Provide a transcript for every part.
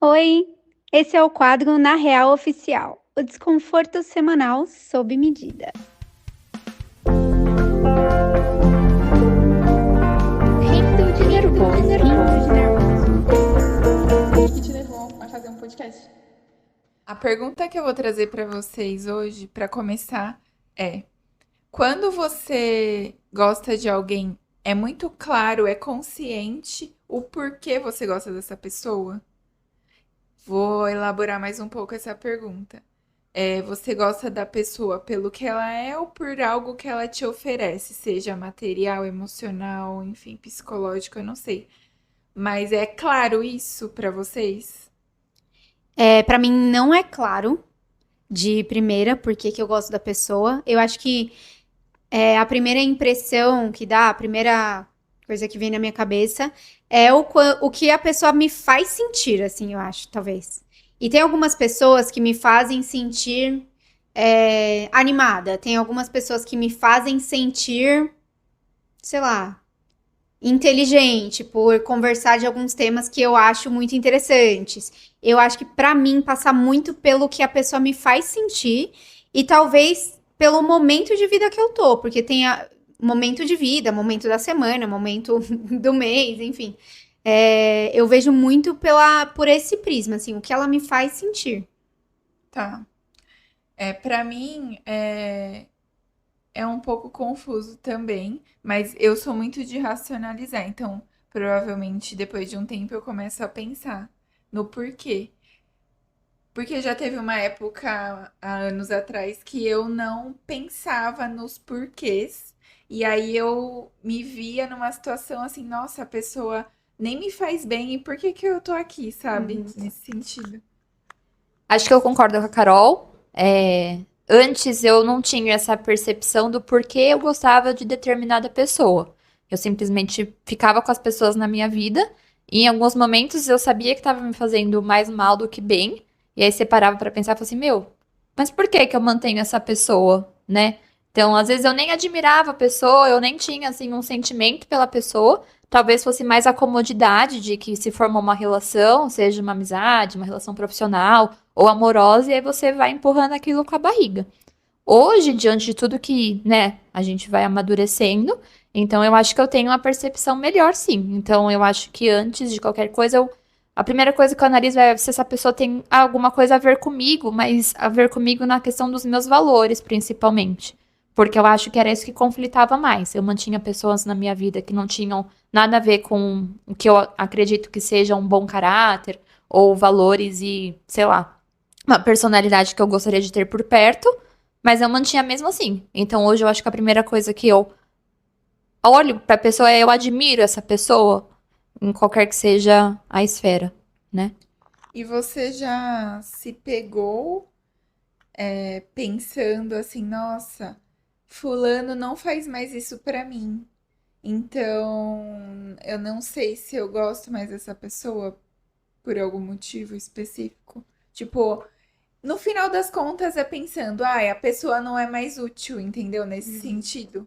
Oi, esse é o quadro Na Real Oficial, o desconforto semanal sob medida. Rindo de nervoso, rindo de nervoso. O que te levou a fazer um podcast? A pergunta que eu vou trazer para vocês hoje, para começar, é: quando você gosta de alguém, é muito claro, é consciente o porquê você gosta dessa pessoa? Vou elaborar mais um pouco essa pergunta. Você gosta da pessoa pelo que ela é ou por algo que ela te oferece, seja material, emocional, enfim, psicológico, eu não sei. Mas é claro isso para vocês? Para mim não é claro de primeira por que eu gosto da pessoa. Eu acho que a primeira impressão que dá, a primeira coisa que vem na minha cabeça é o que a pessoa me faz sentir, assim, eu acho, talvez. E tem algumas pessoas que me fazem sentir animada. Tem algumas pessoas que me fazem sentir, sei lá, inteligente por conversar de alguns temas que eu acho muito interessantes. Eu acho que pra mim passa muito pelo que a pessoa me faz sentir e talvez pelo momento de vida que eu tô, porque tem momento de vida, momento da semana, momento do mês, enfim. Eu vejo muito por esse prisma, assim, o que ela me faz sentir. Tá. Para mim, é um pouco confuso também, mas eu sou muito de racionalizar, então provavelmente depois de um tempo eu começo a pensar no porquê. Porque já teve uma época, há anos atrás, que eu não pensava nos porquês, e aí eu me via numa situação assim, nossa, a pessoa nem me faz bem, e por que que eu tô aqui, sabe? Nesse sentido. Acho que eu concordo com a Carol. Antes eu não tinha essa percepção do porquê eu gostava de determinada pessoa. Eu simplesmente ficava com as pessoas na minha vida e em alguns momentos eu sabia que estava me fazendo mais mal do que bem. E aí você parava pra pensar e falava assim, meu, mas por que que eu mantenho essa pessoa, né? Então, às vezes eu nem admirava a pessoa, eu nem tinha assim um sentimento pela pessoa. Talvez fosse mais a comodidade de que se formou uma relação, seja uma amizade, uma relação profissional ou amorosa, e aí você vai empurrando aquilo com a barriga. Hoje, diante de tudo que, né, a gente vai amadurecendo, então eu acho que eu tenho uma percepção melhor, sim. Então eu acho que antes de qualquer coisa, a primeira coisa que eu analiso é se essa pessoa tem alguma coisa a ver comigo, mas a ver comigo na questão dos meus valores, principalmente. Porque eu acho que era isso que conflitava mais. Eu mantinha pessoas na minha vida que não tinham nada a ver com o que eu acredito que seja um bom caráter, ou valores e, sei lá, uma personalidade que eu gostaria de ter por perto, mas eu mantinha mesmo assim. Então hoje eu acho que a primeira coisa que eu olho pra pessoa é eu admiro essa pessoa, em qualquer que seja a esfera, né? E você já se pegou pensando assim, nossa, fulano não faz mais isso pra mim. Então, eu não sei se eu gosto mais dessa pessoa por algum motivo específico. Tipo, no final das contas é pensando, ai, a pessoa não é mais útil, entendeu? Nesse sentido.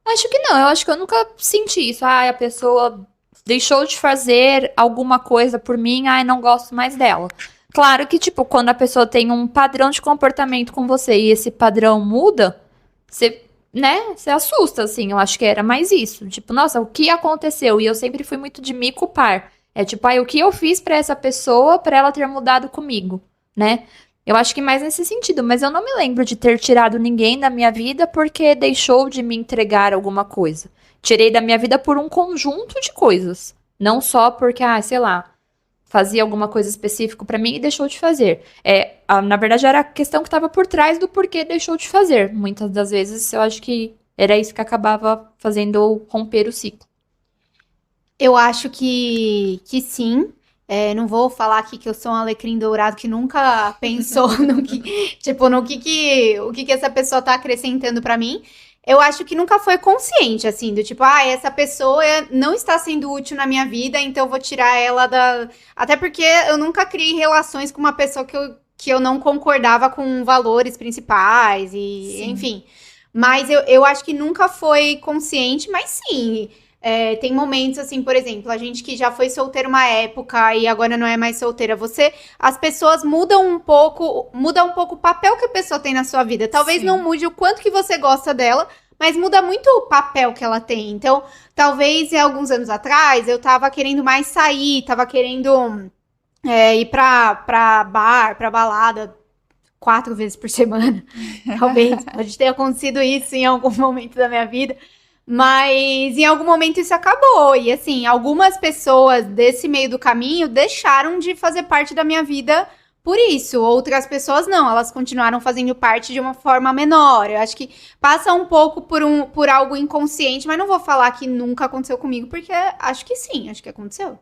Acho que não, eu acho que eu nunca senti isso. Ah, a pessoa deixou de fazer alguma coisa por mim, ai, não gosto mais dela. Claro que, tipo, quando a pessoa tem um padrão de comportamento com você e esse padrão muda, você, né, você assusta, assim. Eu acho que era mais isso. Tipo, nossa, o que aconteceu? E eu sempre fui muito de me culpar. É tipo, ai, o que eu fiz pra essa pessoa pra ela ter mudado comigo, né? Eu acho que mais nesse sentido, mas eu não me lembro de ter tirado ninguém da minha vida porque deixou de me entregar alguma coisa. Tirei da minha vida por um conjunto de coisas, não só porque, sei lá, fazia alguma coisa específica pra mim e deixou de fazer. Na verdade era a questão que estava por trás do porquê deixou de fazer. Muitas das vezes eu acho que era isso que acabava fazendo eu romper o ciclo. Eu acho que sim. Não vou falar aqui que eu sou um alecrim dourado que nunca pensou no que, tipo, o que essa pessoa tá acrescentando pra mim. Eu acho que nunca foi consciente, assim, do tipo, essa pessoa não está sendo útil na minha vida, então eu vou tirar ela da. Até porque eu nunca criei relações com uma pessoa que eu não concordava com valores principais, e Sim. enfim. Mas eu acho que nunca foi consciente, mas sim. Tem momentos assim, por exemplo, a gente que já foi solteiro uma época e agora não é mais solteira, as pessoas muda um pouco o papel que a pessoa tem na sua vida. Talvez não Sim. mude o quanto que você gosta dela, mas muda muito o papel que ela tem. Então, talvez alguns anos atrás eu tava querendo mais sair, tava querendo ir pra bar, pra balada 4 vezes por semana. Talvez, pode ter acontecido isso em algum momento da minha vida. Mas em algum momento isso acabou. E assim, algumas pessoas desse meio do caminho deixaram de fazer parte da minha vida por isso. Outras pessoas não, elas continuaram fazendo parte de uma forma menor. Eu acho que passa um pouco por algo inconsciente, mas não vou falar que nunca aconteceu comigo, porque acho que sim, acho que aconteceu.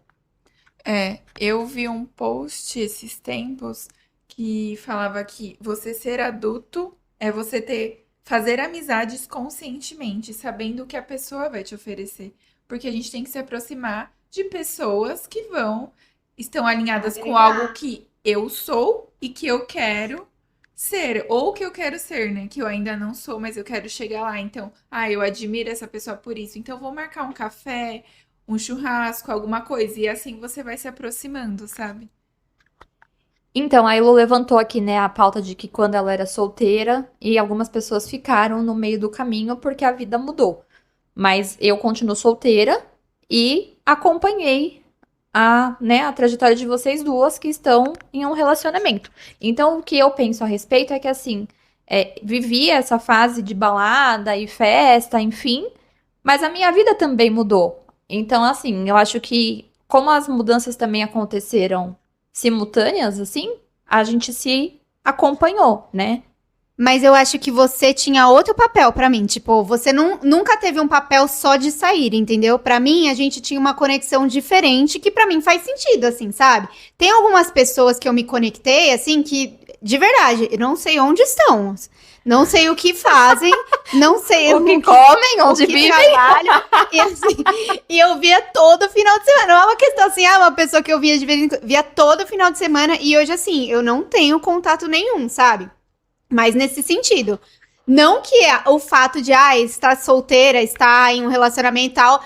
Eu vi um post esses tempos que falava que você ser adulto é você fazer amizades conscientemente, sabendo o que a pessoa vai te oferecer. Porque a gente tem que se aproximar de pessoas que estão alinhadas com algo que eu sou e que eu quero ser, ou que eu quero ser, né? Que eu ainda não sou, mas eu quero chegar lá. Então, eu admiro essa pessoa por isso. Então, vou marcar um café, um churrasco, alguma coisa. E assim você vai se aproximando, sabe? Então, a Elo levantou aqui, né, a pauta de que quando ela era solteira e algumas pessoas ficaram no meio do caminho porque a vida mudou. Mas eu continuo solteira e acompanhei a trajetória de vocês duas que estão em um relacionamento. Então, o que eu penso a respeito é que, assim, vivi essa fase de balada e festa, enfim, mas a minha vida também mudou. Então, assim, eu acho que, como as mudanças também aconteceram simultâneas, assim, a gente se acompanhou, né? Mas eu acho que você tinha outro papel pra mim. Tipo, você nunca teve um papel só de sair, entendeu? Pra mim, a gente tinha uma conexão diferente que pra mim faz sentido, assim, sabe? Tem algumas pessoas que eu me conectei, assim, que, de verdade, eu não sei onde estão. Não sei o que fazem, não sei O que comem, o onde que vivem. trabalham. E, assim, e eu via todo final de semana. Não é uma questão assim, uma pessoa que eu via de vez em quando, via todo final de semana. E hoje, assim, eu não tenho contato nenhum, sabe? Mas nesse sentido. Não que o fato de estar solteira, estar em um relacionamento e tal,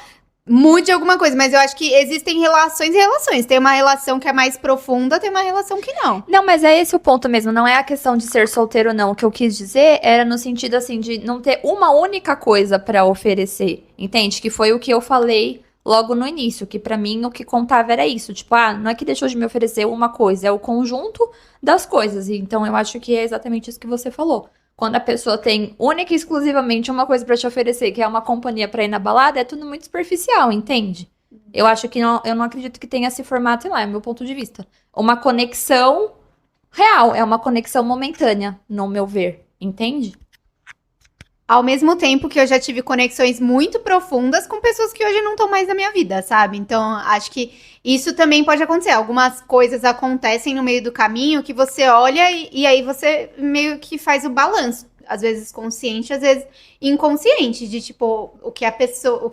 mude alguma coisa, mas eu acho que existem relações e relações. Tem uma relação que é mais profunda, tem uma relação que não. Não, mas é esse o ponto mesmo, não é a questão de ser solteiro ou não. O que eu quis dizer era no sentido, assim, de não ter uma única coisa pra oferecer, entende? Que foi o que eu falei logo no início, que pra mim o que contava era isso, tipo, não é que deixou de me oferecer uma coisa, é o conjunto das coisas. Então eu acho que é exatamente isso que você falou. Quando a pessoa tem única e exclusivamente uma coisa pra te oferecer, que é uma companhia pra ir na balada, é tudo muito superficial, entende? Eu acho que não, eu não acredito que tenha esse formato lá, é o meu ponto de vista. Uma conexão real, é uma conexão momentânea, no meu ver, entende? Ao mesmo tempo que eu já tive conexões muito profundas com pessoas que hoje não estão mais na minha vida, sabe? Então, acho que isso também pode acontecer. Algumas coisas acontecem no meio do caminho que você olha e aí você meio que faz o balanço. Às vezes consciente, às vezes inconsciente, de tipo, o que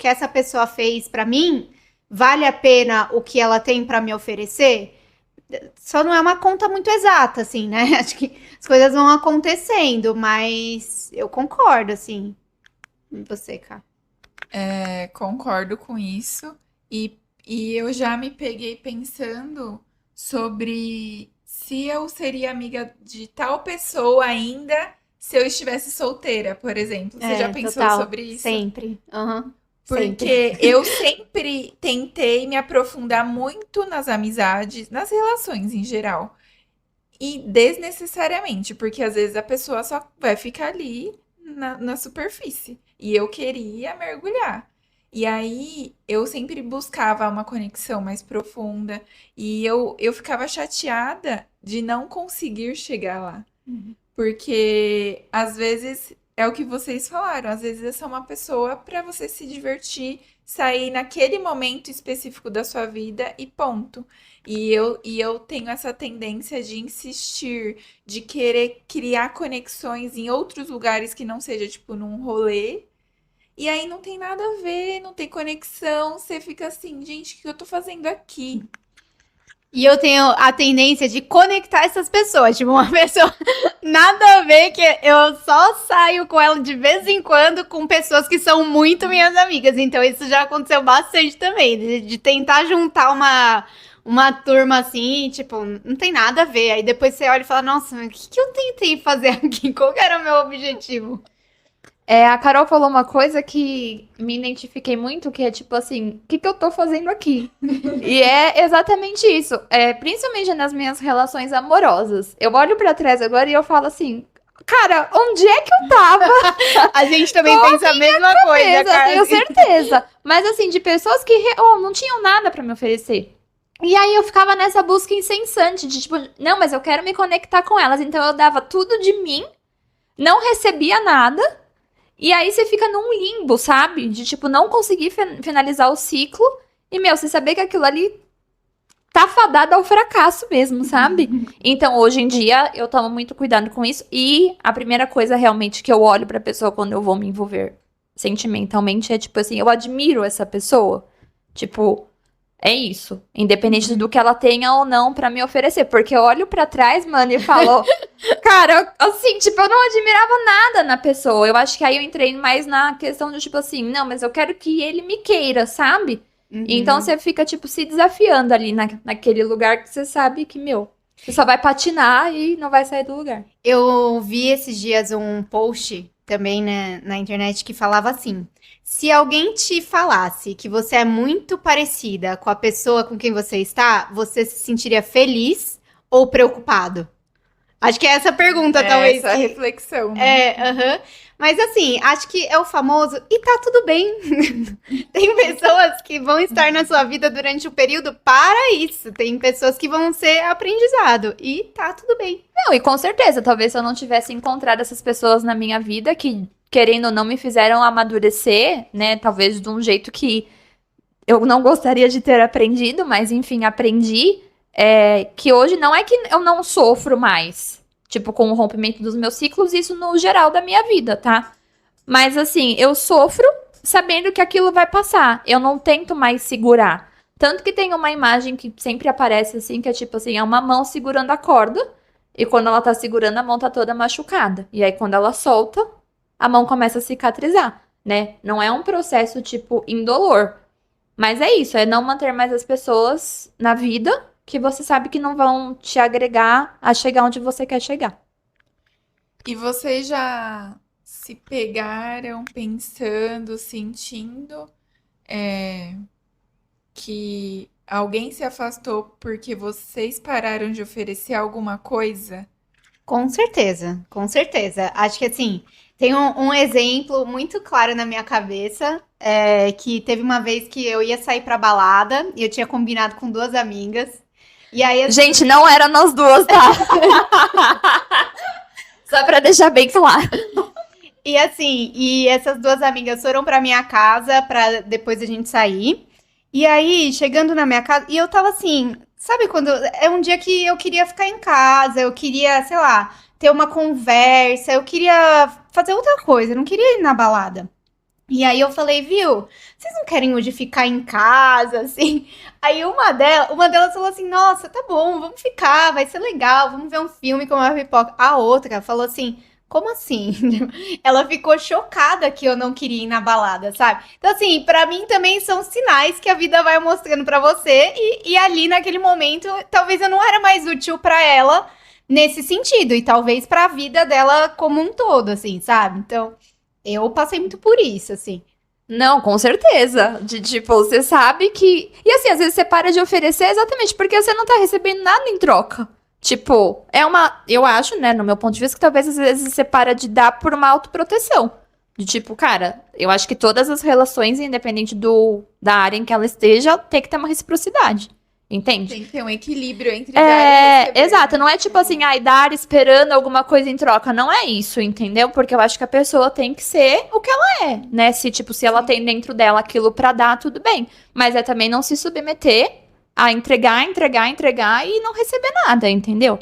essa pessoa fez pra mim, vale a pena o que ela tem pra me oferecer? Só não é uma conta muito exata, assim, né? Acho que as coisas vão acontecendo, mas eu concordo, assim. E você, cara. Concordo com isso. E eu já me peguei pensando sobre se eu seria amiga de tal pessoa ainda se eu estivesse solteira, por exemplo. Você já pensou Total. sobre isso? Sempre. Aham. Sempre. Porque eu sempre tentei me aprofundar muito nas amizades, nas relações em geral. E desnecessariamente, porque às vezes a pessoa só vai ficar ali na superfície. E eu queria mergulhar. E aí eu sempre buscava uma conexão mais profunda. E eu ficava chateada de não conseguir chegar lá. Uhum. Porque às vezes é o que vocês falaram, às vezes é só uma pessoa para você se divertir, sair naquele momento específico da sua vida e ponto. E eu tenho essa tendência de insistir, de querer criar conexões em outros lugares que não seja tipo num rolê. E aí não tem nada a ver, não tem conexão, você fica assim, gente, o que eu tô fazendo aqui? E eu tenho a tendência de conectar essas pessoas. Tipo, uma pessoa nada a ver, que eu só saio com ela de vez em quando com pessoas que são muito minhas amigas. Então, isso já aconteceu bastante também. De tentar juntar uma turma assim, tipo, não tem nada a ver. Aí depois você olha e fala, nossa, mas o que eu tentei fazer aqui? Qual que era o meu objetivo? A Carol falou uma coisa que me identifiquei muito, que é tipo assim, o que que eu tô fazendo aqui? E é exatamente isso. Principalmente nas minhas relações amorosas. Eu olho pra trás agora e eu falo assim, cara, onde é que eu tava? A gente também pensa a mesma coisa, Eu cara. tenho certeza. Mas assim, de pessoas que não tinham nada pra me oferecer. E aí eu ficava nessa busca incessante de tipo, não, mas eu quero me conectar com elas. Então eu dava tudo de mim, não recebia nada. E aí você fica num limbo, sabe? De, tipo, não conseguir finalizar o ciclo. E, meu, você saber que aquilo ali tá fadado ao fracasso mesmo, sabe? Então, hoje em dia, eu tomo muito cuidado com isso. E a primeira coisa, realmente, que eu olho pra pessoa quando eu vou me envolver sentimentalmente é, tipo assim, eu admiro essa pessoa. Tipo, é isso. Independente do que ela tenha ou não pra me oferecer. Porque eu olho pra trás, mano, e falo... Cara, assim, tipo, eu não admirava nada na pessoa. Eu acho que aí eu entrei mais na questão de, tipo assim, não, mas eu quero que ele me queira, sabe? Então você fica, tipo, se desafiando ali naquele lugar que você sabe que, meu, você só vai patinar e não vai sair do lugar. Eu vi esses dias um post também na internet que falava assim: se alguém te falasse que você é muito parecida com a pessoa com quem você está, você se sentiria feliz ou preocupado? Acho que é essa pergunta, talvez. Essa que- reflexão, né? aham. Mas assim, acho que é o famoso e tá tudo bem. Tem pessoas que vão estar na sua vida durante o período para isso. Tem pessoas que vão ser aprendizado e tá tudo bem. Não, e com certeza, talvez se eu não tivesse encontrado essas pessoas na minha vida que, querendo ou não, me fizeram amadurecer, né? Talvez de um jeito que eu não gostaria de ter aprendido, mas enfim, aprendi. Que hoje não é que eu não sofro mais, tipo, com o rompimento dos meus ciclos, isso no geral da minha vida, tá? Mas assim, eu sofro sabendo que aquilo vai passar. Eu não tento mais segurar. Tanto que tem uma imagem que sempre aparece assim, que é tipo assim, é uma mão segurando a corda, e quando ela tá segurando, a mão tá toda machucada. E aí, quando ela solta, a mão começa a cicatrizar, né? Não é um processo, tipo, indolor. Mas é isso, é não manter mais as pessoas na vida que você sabe que não vão te agregar a chegar onde você quer chegar. E vocês já se pegaram pensando, sentindo que alguém se afastou porque vocês pararam de oferecer alguma coisa? Com certeza, com certeza. Acho que assim, tem um exemplo muito claro na minha cabeça, que teve uma vez que eu ia sair pra balada e eu tinha combinado com duas amigas. E aí, assim, Gente, não era nós duas, tá? Só pra deixar bem claro. e essas duas amigas foram pra minha casa pra depois a gente sair. E aí, chegando na minha casa, e eu tava assim, sabe quando é um dia que eu queria ficar em casa, eu queria, sei lá, ter uma conversa, eu queria fazer outra coisa, eu não queria ir na balada. E aí eu falei, viu, vocês não querem hoje ficar em casa, assim? Aí uma delas falou assim, nossa, tá bom, vamos ficar, vai ser legal, vamos ver um filme, comer uma pipoca. A outra falou assim, como assim? Ela ficou chocada que eu não queria ir na balada, sabe? Então, assim, pra mim também são sinais que a vida vai mostrando pra você e ali naquele momento, talvez eu não era mais útil pra ela nesse sentido e talvez pra vida dela como um todo, assim, sabe? Então, eu passei muito por isso, assim. Não, com certeza. De tipo, você sabe que. E assim, às vezes você para de oferecer exatamente porque você não tá recebendo nada em troca. Tipo, é uma. Eu acho, né, no meu ponto de vista, que talvez às vezes você para de dar por uma autoproteção. De tipo, cara, eu acho que todas as relações, independente da área em que ela esteja, tem que ter uma reciprocidade. Entende? Tem que ter um equilíbrio entre dar e receber. Exato, não é tipo assim, ai, dar esperando alguma coisa em troca, não é isso, entendeu? Porque eu acho que a pessoa tem que ser o que ela é, né? Se, tipo, se ela tem dentro dela aquilo pra dar, tudo bem. Mas é também não se submeter a entregar e não receber nada, entendeu?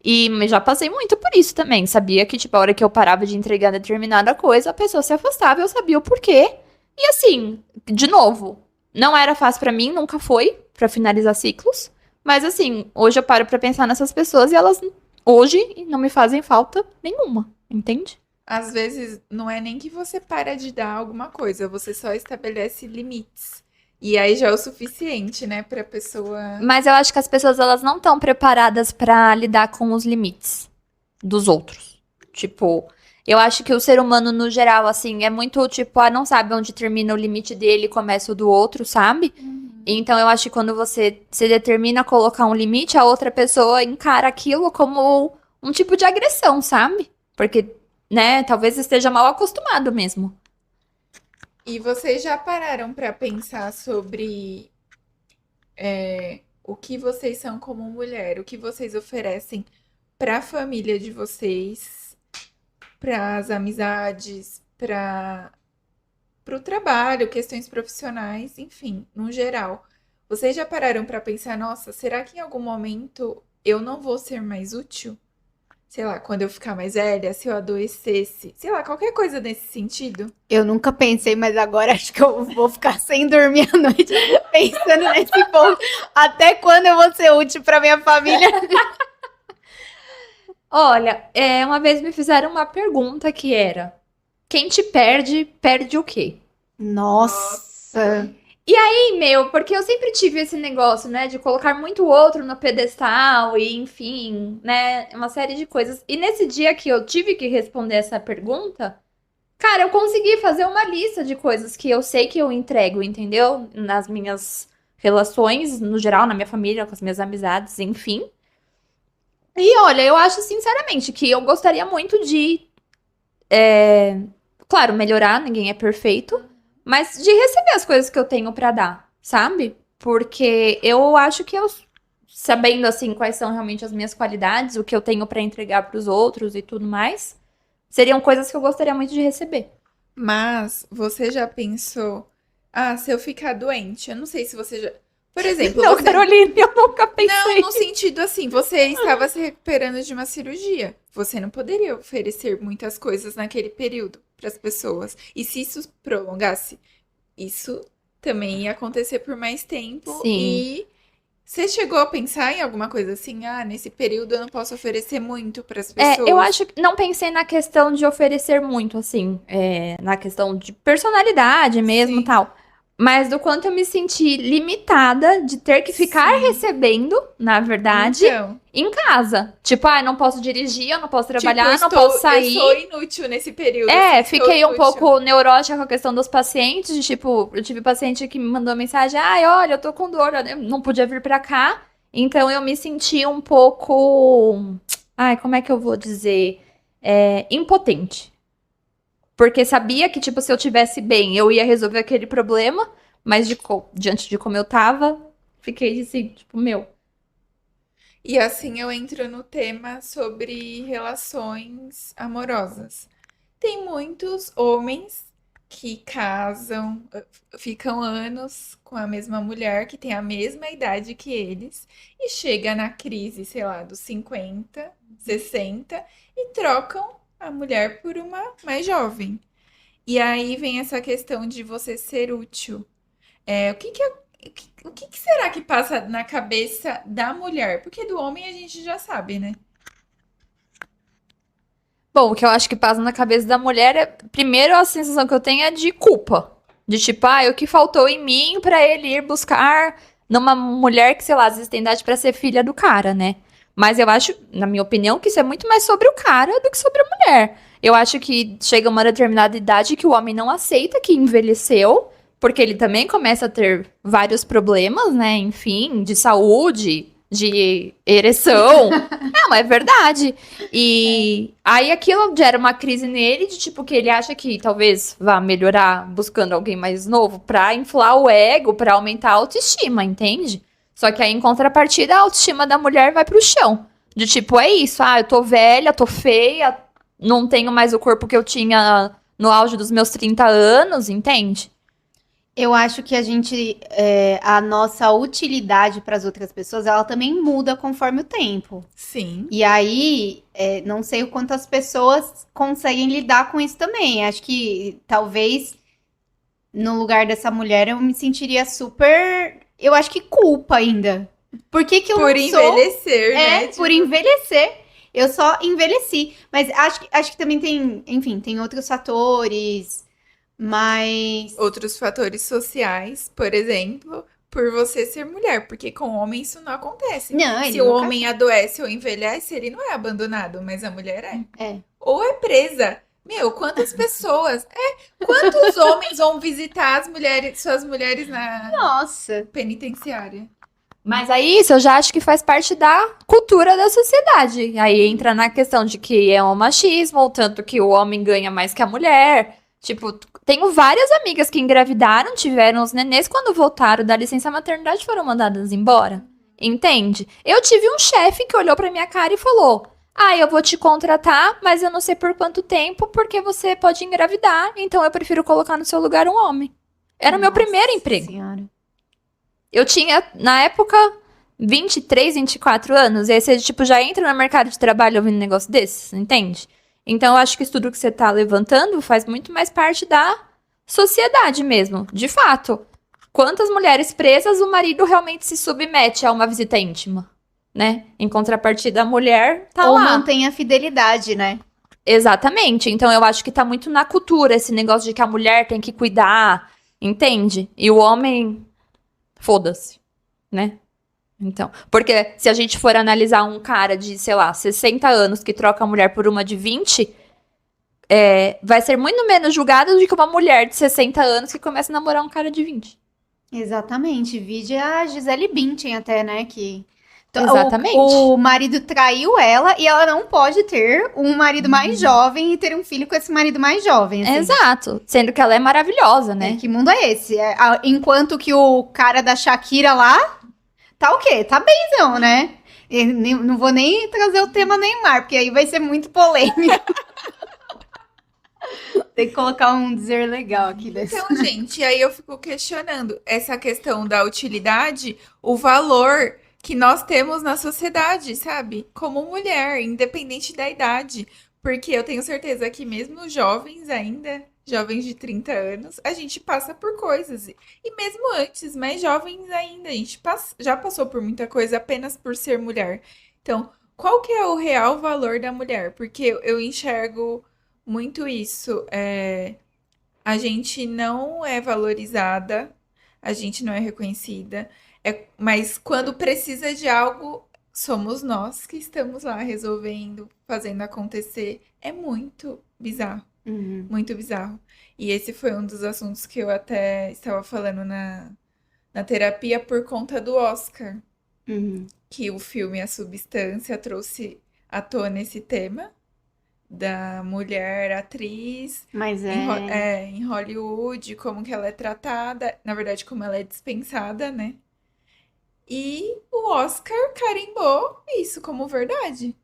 E já passei muito por isso também, sabia que, tipo, a hora que eu parava de entregar determinada coisa, a pessoa se afastava, eu sabia o porquê. E assim, de novo, não era fácil pra mim, nunca foi, pra finalizar ciclos. Mas assim, hoje eu paro pra pensar nessas pessoas e elas hoje não me fazem falta nenhuma, entende? Às vezes não é nem que você para de dar alguma coisa, você só estabelece limites. E aí já é o suficiente, né, pra pessoa. Mas eu acho que as pessoas elas não estão preparadas pra lidar com os limites dos outros. Tipo, eu acho que o ser humano no geral assim é muito tipo, não sabe onde termina o limite dele e começa o do outro, sabe? Então eu acho que quando você se determina a colocar um limite, a outra pessoa encara aquilo como um tipo de agressão, sabe? Porque, né, talvez esteja mal acostumado mesmo. E vocês já pararam pra pensar sobre o que vocês são como mulher, o que vocês oferecem pra família de vocês, pras amizades, para o trabalho, questões profissionais, enfim, no geral. Vocês já pararam pra pensar, nossa, será que em algum momento eu não vou ser mais útil? Sei lá, quando eu ficar mais velha, se eu adoecesse, sei lá, qualquer coisa nesse sentido. Eu nunca pensei, mas agora acho que eu vou ficar sem dormir à noite pensando nesse ponto. Até quando eu vou ser útil pra minha família? Olha, uma vez me fizeram uma pergunta que era: quem te perde, perde o quê? Nossa. E, meu, porque eu sempre tive esse negócio, né, de colocar muito o outro no pedestal e, enfim, né, uma série de coisas. E nesse dia que eu tive que responder essa pergunta, cara, eu consegui fazer uma lista de coisas que eu sei que eu entrego, entendeu? Nas minhas relações, no geral, na minha família, com as minhas amizades, enfim. E olha, eu acho sinceramente que eu gostaria muito de, claro, melhorar, ninguém é perfeito, mas de receber as coisas que eu tenho pra dar, sabe? Porque eu acho que eu, sabendo assim quais são realmente as minhas qualidades, o que eu tenho pra entregar pros outros e tudo mais, seriam coisas que eu gostaria muito de receber. Mas você já pensou, se eu ficar doente, eu não sei se você já. Por exemplo, Não, você. Caroline, eu nunca Não, pensei. no sentido assim, você estava se recuperando de uma cirurgia. Você não poderia oferecer muitas coisas naquele período para as pessoas. E se isso prolongasse, isso também ia acontecer por mais tempo. Sim. E você chegou a pensar em alguma coisa assim? Nesse período eu não posso oferecer muito para as Eu pessoas. acho que não pensei na questão de oferecer muito, assim, na questão de personalidade mesmo, Sim, tal. Mas do quanto eu me senti limitada de ter que ficar sim. recebendo, na verdade, Então, em casa. Tipo, eu não posso dirigir, eu não posso tipo, trabalhar, não posso eu sou sair. inútil nesse período, assim, estou Fiquei um inútil. pouco neurótica com a questão dos pacientes, de tipo, eu tive paciente que me mandou mensagem, ai, olha, eu tô com dor, eu não podia vir pra cá. Então eu me senti um pouco, como é que eu vou dizer? Impotente. Porque sabia que, tipo, se eu tivesse bem, eu ia resolver aquele problema, mas diante de como eu tava, fiquei assim, tipo, meu. E assim eu entro no tema sobre relações amorosas. Tem muitos homens que casam, ficam anos com a mesma mulher, que tem a mesma idade que eles, e chega na crise, sei lá, dos 50, 60, e trocam a mulher por uma mais jovem. E aí vem essa questão de você ser útil. O que será que passa na cabeça da mulher? Porque do homem a gente já sabe, né? Bom, o que eu acho que passa na cabeça da mulher é, primeiro, a sensação que eu tenho é de culpa. De tipo, o que faltou em mim pra ele ir buscar numa mulher que, sei lá, às vezes tem idade pra ser filha do cara, né? Mas eu acho, na minha opinião, que isso é muito mais sobre o cara do que sobre a mulher. Eu acho que chega uma determinada idade que o homem não aceita que envelheceu, porque ele também começa a ter vários problemas, né? Enfim, de saúde, de ereção. Não, é verdade. E aí aquilo gera uma crise nele de tipo que ele acha que talvez vá melhorar buscando alguém mais novo pra inflar o ego, pra aumentar a autoestima, entende? Só que aí em contrapartida a autoestima da mulher vai pro chão. De tipo, é isso, eu tô velha, tô feia, não tenho mais o corpo que eu tinha no auge dos meus 30 anos, entende? Eu acho que a nossa utilidade para as outras pessoas, ela também muda conforme o tempo. Sim. E aí, não sei o quanto as pessoas conseguem lidar com isso também. Acho que talvez no lugar dessa mulher eu me sentiria super. Eu acho que culpa ainda. Por que que eu Por não sou? envelhecer, né? Por envelhecer. Eu só envelheci. Mas acho que também tem, enfim, tem outros fatores, mas. Outros fatores sociais, por exemplo, por você ser mulher, porque com homem isso não acontece. Não, Se ele o nunca. homem adoece ou envelhece, ele não é abandonado, mas a mulher é. É. Ou é presa. Meu, quantas pessoas? Quantos homens vão visitar as mulheres, suas mulheres na Nossa. penitenciária? Mas aí isso eu já acho que faz parte da cultura da sociedade. Aí entra na questão de que é um machismo, tanto que o homem ganha mais que a mulher. Tipo, tenho várias amigas que engravidaram, tiveram os nenês, quando voltaram da licença maternidade foram mandadas embora. Entende? Eu tive um chefe que olhou pra minha cara e falou: Ah, eu vou te contratar, mas eu não sei por quanto tempo, porque você pode engravidar, então eu prefiro colocar no seu lugar um homem. Era o meu primeiro emprego. Senhora. Eu tinha, na época, 23, 24 anos. E aí você, tipo, já entra no mercado de trabalho ouvindo um negócio desses, entende? Então, eu acho que isso tudo que você tá levantando faz muito mais parte da sociedade mesmo. De fato. Quantas mulheres presas o marido realmente se submete a uma visita íntima, né? Em contrapartida, a mulher tá Ou lá. mantém a fidelidade, né? Exatamente. Então, eu acho que tá muito na cultura esse negócio de que a mulher tem que cuidar, entende? E o homem, foda-se, né? Então, porque se a gente for analisar um cara de, sei lá, 60 anos que troca a mulher por uma de 20, vai ser muito menos julgado do que uma mulher de 60 anos que começa a namorar um cara de 20. Exatamente. Vide a Gisele Bündchen até, né? Que Exatamente. o marido traiu ela e ela não pode ter um marido mais jovem e ter um filho com esse marido mais jovem, assim. Exato. Sendo que ela é maravilhosa, né? Que mundo é esse? Enquanto que o cara da Shakira lá tá o quê? Tá benzão, né? Não vou nem trazer o tema Neymar, porque aí vai ser muito polêmico. Tem que colocar um dizer legal aqui desse. Então, gente, aí eu fico questionando essa questão da utilidade, o valor que nós temos na sociedade, sabe? Como mulher, independente da idade. Porque eu tenho certeza que mesmo jovens ainda, jovens de 30 anos, a gente passa por coisas. E mesmo antes, mais jovens ainda, a gente já passou por muita coisa apenas por ser mulher. Então, qual que é o real valor da mulher? Porque eu enxergo muito isso. A gente não é valorizada, a gente não é reconhecida, mas quando precisa de algo, somos nós que estamos lá resolvendo, fazendo acontecer. É muito bizarro, Uhum, muito bizarro. E esse foi um dos assuntos que eu até estava falando na terapia por conta do Oscar, uhum. que o filme A Substância trouxe à tona esse tema da mulher atriz Mas em Hollywood, como que ela é tratada, na verdade, como ela é dispensada, né? E o Oscar carimbou isso como verdade.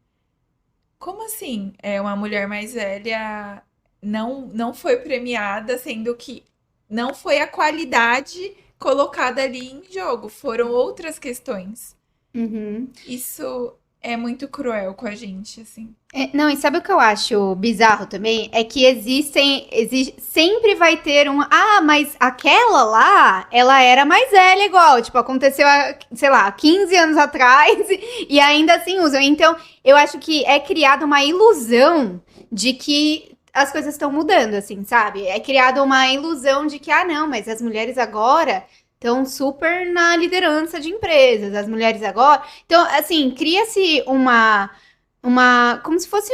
Como assim? Uma mulher mais velha não foi premiada, sendo que não foi a qualidade colocada ali em jogo, foram outras questões. Uhum. Isso é muito cruel com a gente, assim. Não, e sabe o que eu acho bizarro também? É que sempre vai ter um. Ah, mas aquela lá, ela era mais velha, igual. Tipo, aconteceu, sei lá, 15 anos atrás e ainda assim usam. Então, eu acho que é criada uma ilusão de que as coisas estão mudando, assim, sabe? É criada uma ilusão de que, ah, não, mas as mulheres agora estão super na liderança de empresas, as mulheres agora. Então, assim, cria-se como se fosse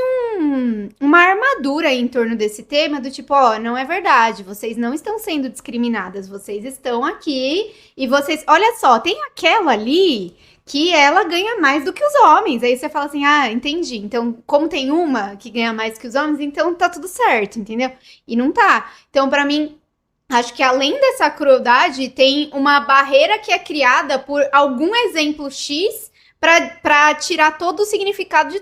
uma armadura em torno desse tema, do tipo, ó, não é verdade, vocês não estão sendo discriminadas, vocês estão aqui e vocês, olha só, tem aquela ali que ela ganha mais do que os homens. Aí você fala assim, ah, entendi. Então, como tem uma que ganha mais que os homens, então tá tudo certo, entendeu? E não tá. Então, pra mim, acho que além dessa crueldade, tem uma barreira que é criada por algum exemplo X pra tirar todo o significado de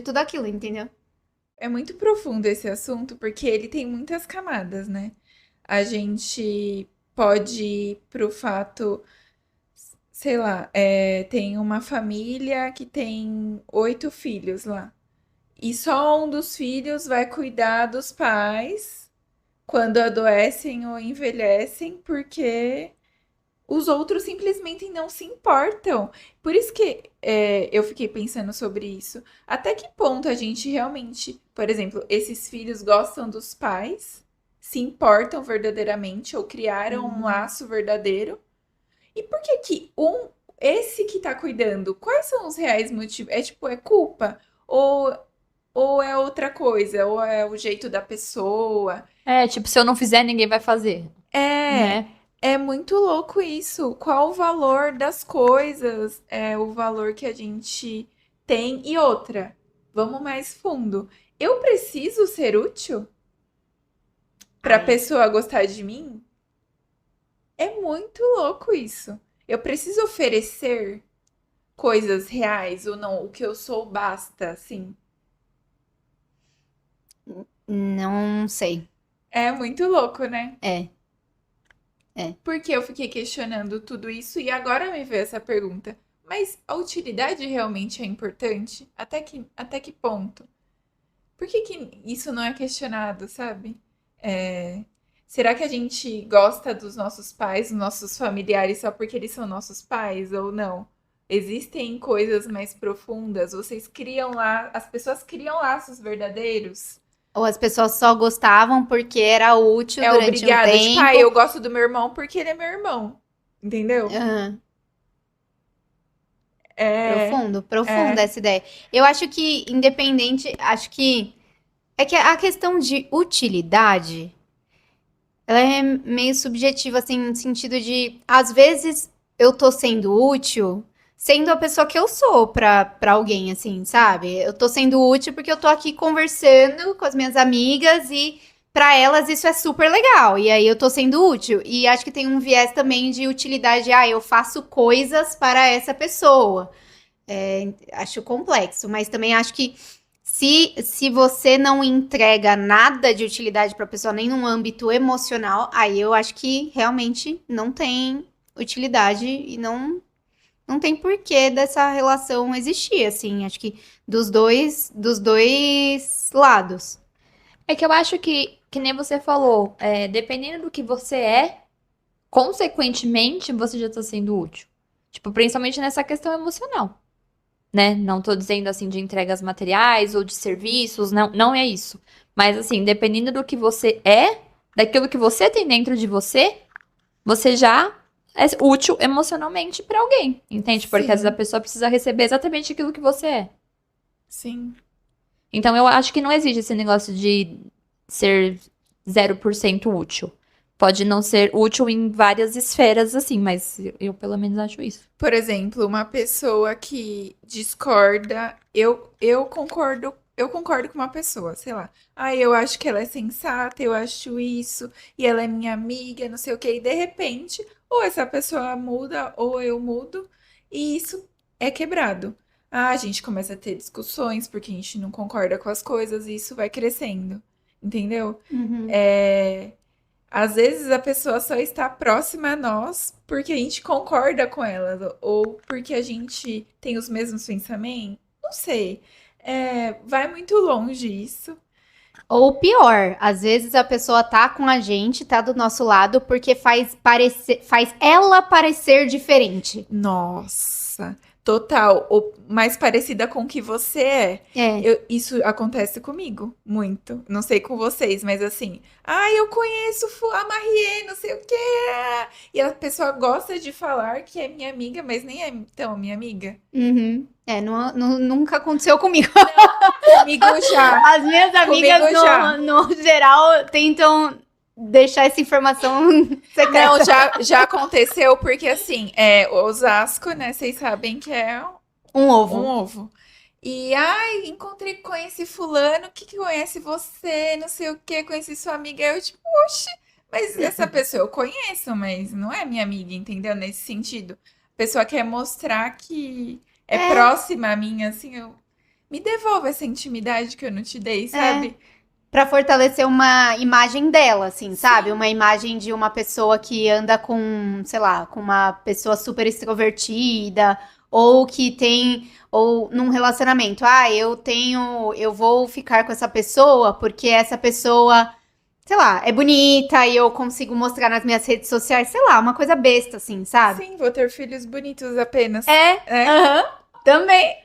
tudo aquilo, entendeu? É muito profundo esse assunto, porque ele tem muitas camadas, né? A gente pode ir pro fato, sei lá, tem uma família que tem 8 filhos lá. E só um dos filhos vai cuidar dos pais quando adoecem ou envelhecem, porque os outros simplesmente não se importam. Por isso que eu fiquei pensando sobre isso. Até que ponto a gente realmente, por exemplo, esses filhos gostam dos pais, se importam verdadeiramente ou criaram um laço verdadeiro? E por que que esse que tá cuidando, quais são os reais motivos? É tipo, é culpa? Ou, ou é outra coisa? Ou é o jeito da pessoa? É, tipo, se eu não fizer, ninguém vai fazer, É, né? é muito louco isso. Qual o valor das coisas? É o valor que a gente tem. E outra, vamos mais fundo. Eu preciso ser útil para a Ai, pessoa gostar de mim? É muito louco isso. Eu preciso oferecer coisas reais ou não? O que eu sou basta, assim. não sei. É muito louco, né? É, é. Porque eu fiquei questionando tudo isso e agora me veio essa pergunta. Mas a utilidade realmente é importante? Até que ponto? Por que que isso não é questionado, sabe? É, será que a gente gosta dos nossos pais, dos nossos familiares só porque eles são nossos pais ou não? Existem coisas mais profundas. Vocês criam lá, as pessoas criam laços verdadeiros? Ou as pessoas só gostavam porque era útil É durante um obrigada. Tipo, tempo. eu gosto do meu irmão porque ele é meu irmão. Entendeu? Aham. É, Profundo, profunda é. essa ideia. Eu acho que, independente, acho que é que a questão de utilidade, ela é meio subjetiva, assim, no sentido de, às vezes, eu tô sendo útil sendo a pessoa que eu sou pra alguém, assim, sabe? Eu tô sendo útil porque eu tô aqui conversando com as minhas amigas e pra elas isso é super legal. E aí eu tô sendo útil. E acho que tem um viés também de utilidade, eu faço coisas para essa pessoa. Acho complexo, mas também acho que se você não entrega nada de utilidade para a pessoa, nem num âmbito emocional, aí eu acho que realmente não tem utilidade e não tem porquê dessa relação existir, assim. Acho que dos dois lados. É que eu acho que nem você falou, dependendo do que você é, consequentemente, você já tá sendo útil. Tipo, principalmente nessa questão emocional, né? Não tô dizendo assim de entregas materiais ou de serviços, não, não é isso. Mas assim, dependendo do que você é, daquilo que você tem dentro de você, você já é útil emocionalmente pra alguém, entende? Porque às vezes a Sim, pessoa precisa receber exatamente aquilo que você é. sim. Então eu acho que não existe esse negócio de ser 0% útil. Pode não ser útil em várias esferas assim, mas eu pelo menos acho isso. Por exemplo, uma pessoa que discorda, eu concordo com uma pessoa, sei lá. Ah, eu acho que ela é sensata, eu acho isso, e ela é minha amiga, não sei o quê, e de repente, ou essa pessoa muda, ou eu mudo, e isso é quebrado. Ah, a gente começa a ter discussões porque a gente não concorda com as coisas e isso vai crescendo, entendeu? Uhum. É, às vezes a pessoa só está próxima a nós porque a gente concorda com ela, ou porque a gente tem os mesmos pensamentos. Não sei. Vai muito longe isso. Ou pior, às vezes a pessoa tá com a gente, tá do nosso lado, porque faz ela parecer diferente. Nossa, total. Ou mais parecida com o que você é. É. Isso acontece comigo, muito. Não sei com vocês, mas assim. Ah, eu conheço a Marie, não sei o quê. E a pessoa gosta de falar que é minha amiga, mas nem é tão minha amiga. Uhum. Nunca aconteceu comigo. Comigo já. As minhas amigas, Comigo já. no geral, tentam deixar essa informação Não, secreta. já aconteceu porque assim, Osasco, né? Vocês sabem que é Um um ovo. ovo. E ai, encontrei com esse fulano que conhece você, não sei o que, conheci sua amiga. Eu, tipo, oxe, mas essa pessoa eu conheço, mas não é minha amiga, entendeu? Nesse sentido. A pessoa quer mostrar que é É, próxima a mim, assim, me devolve essa intimidade que eu não te dei, é. sabe? Pra fortalecer uma imagem dela, assim, sabe? Sim. Uma imagem de uma pessoa que anda com, sei lá, com uma pessoa super extrovertida, ou que tem, ou num relacionamento. Eu vou ficar com essa pessoa porque essa pessoa, sei lá, é bonita e eu consigo mostrar nas minhas redes sociais, sei lá, uma coisa besta, assim, sabe? Sim, vou ter filhos bonitos apenas. É, É. aham, também.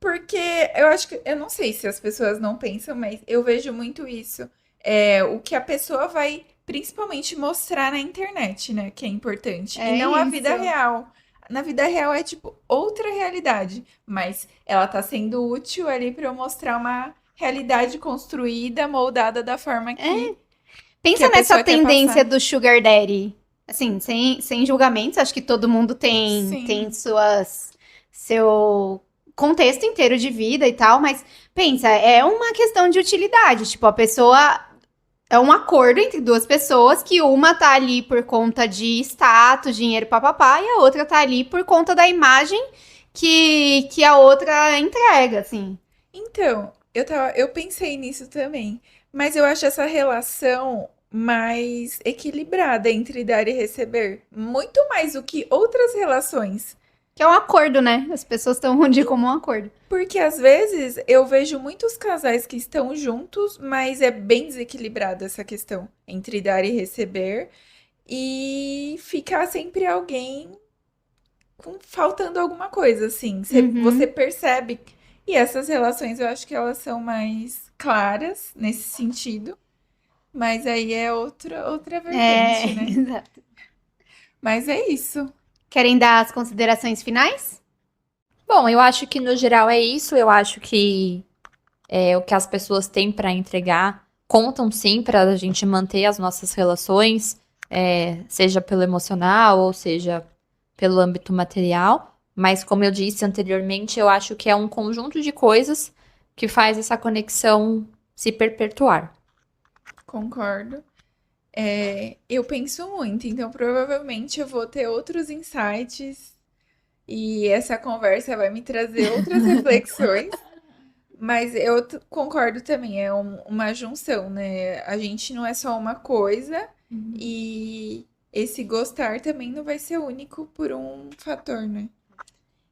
Porque eu acho que. Eu não sei se as pessoas não pensam, mas eu vejo muito isso. O que a pessoa vai principalmente mostrar na internet, né? Que é importante. E É não a isso. vida real. Na vida real é tipo outra realidade. Mas ela tá sendo útil ali pra eu mostrar uma realidade construída, moldada da forma que Pensa a nessa pessoa quer tendência passar. do Sugar Daddy. Assim, sem julgamentos, acho que todo mundo tem Sim. seu contexto inteiro de vida e tal, mas pensa, é uma questão de utilidade. Tipo, a pessoa. É um acordo entre duas pessoas que uma tá ali por conta de status, dinheiro, papapá, e a outra tá ali por conta da imagem que a outra entrega, assim. Então, eu pensei nisso também, mas eu acho essa relação mais equilibrada entre dar e receber, muito mais do que outras relações, Que é um acordo, né? As pessoas estão de como um acordo. porque às vezes eu vejo muitos casais que estão juntos, mas é bem desequilibrada essa questão entre dar e receber e ficar sempre alguém faltando alguma coisa, assim. Você Uhum. percebe. E essas relações eu acho que elas são mais claras nesse sentido. Mas aí é outra É, vertente, né? exato. Mas é isso. Querem dar as considerações finais? Bom, eu acho que no geral é isso. Eu acho que o que as pessoas têm para entregar contam sim para a gente manter as nossas relações, seja pelo emocional ou seja pelo âmbito material. Mas como eu disse anteriormente, eu acho que é um conjunto de coisas que faz essa conexão se perpetuar. Concordo. Eu penso muito, então provavelmente eu vou ter outros insights e essa conversa vai me trazer outras reflexões. Mas eu concordo também, é uma junção, né? A gente não é só uma coisa e esse gostar também não vai ser único por um fator, né?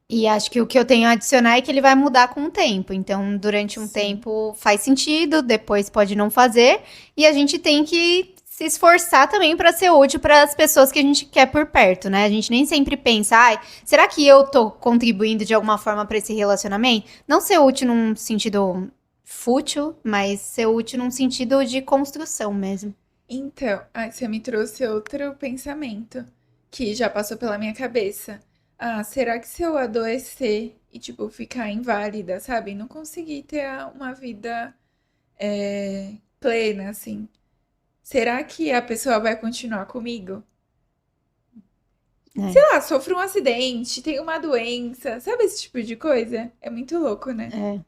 E acho que o que eu tenho a adicionar é que ele vai mudar com o tempo. Então, durante um Sim. tempo faz sentido, depois pode não fazer. E a gente tem que se esforçar também para ser útil para as pessoas que a gente quer por perto, né? A gente nem sempre pensa, ai, será que eu tô contribuindo de alguma forma para esse relacionamento? Não ser útil num sentido fútil, mas ser útil num sentido de construção mesmo. Então, você me trouxe outro pensamento que já passou pela minha cabeça. Ah, será que se eu adoecer e, tipo, ficar inválida, sabe? Não conseguir ter uma vida plena, assim. Será que a pessoa vai continuar comigo? Sei É, lá, sofro um acidente, tenho uma doença, sabe esse tipo de coisa? É muito louco, né? é.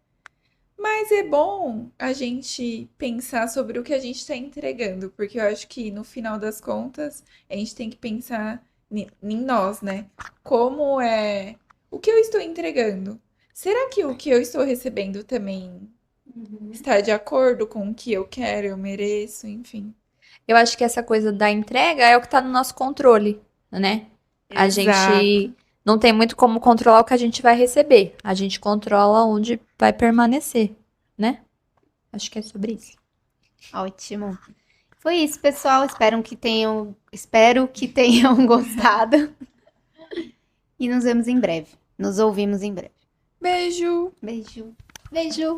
Mas é bom a gente pensar sobre o que a gente está entregando, porque eu acho que no final das contas a gente tem que pensar em nós, né? Como é o que eu estou entregando? Será que o que eu estou recebendo também está de acordo com o que eu quero, eu mereço, enfim. Eu acho que essa coisa da entrega é o que está no nosso controle, né? A Exato. gente não tem muito como controlar o que a gente vai receber. A gente controla onde vai permanecer, né? Acho que é sobre isso. Ótimo. Foi isso, pessoal. Espero que tenham gostado. E nos vemos em breve. Nos ouvimos em breve. Beijo! Beijo. Beijo!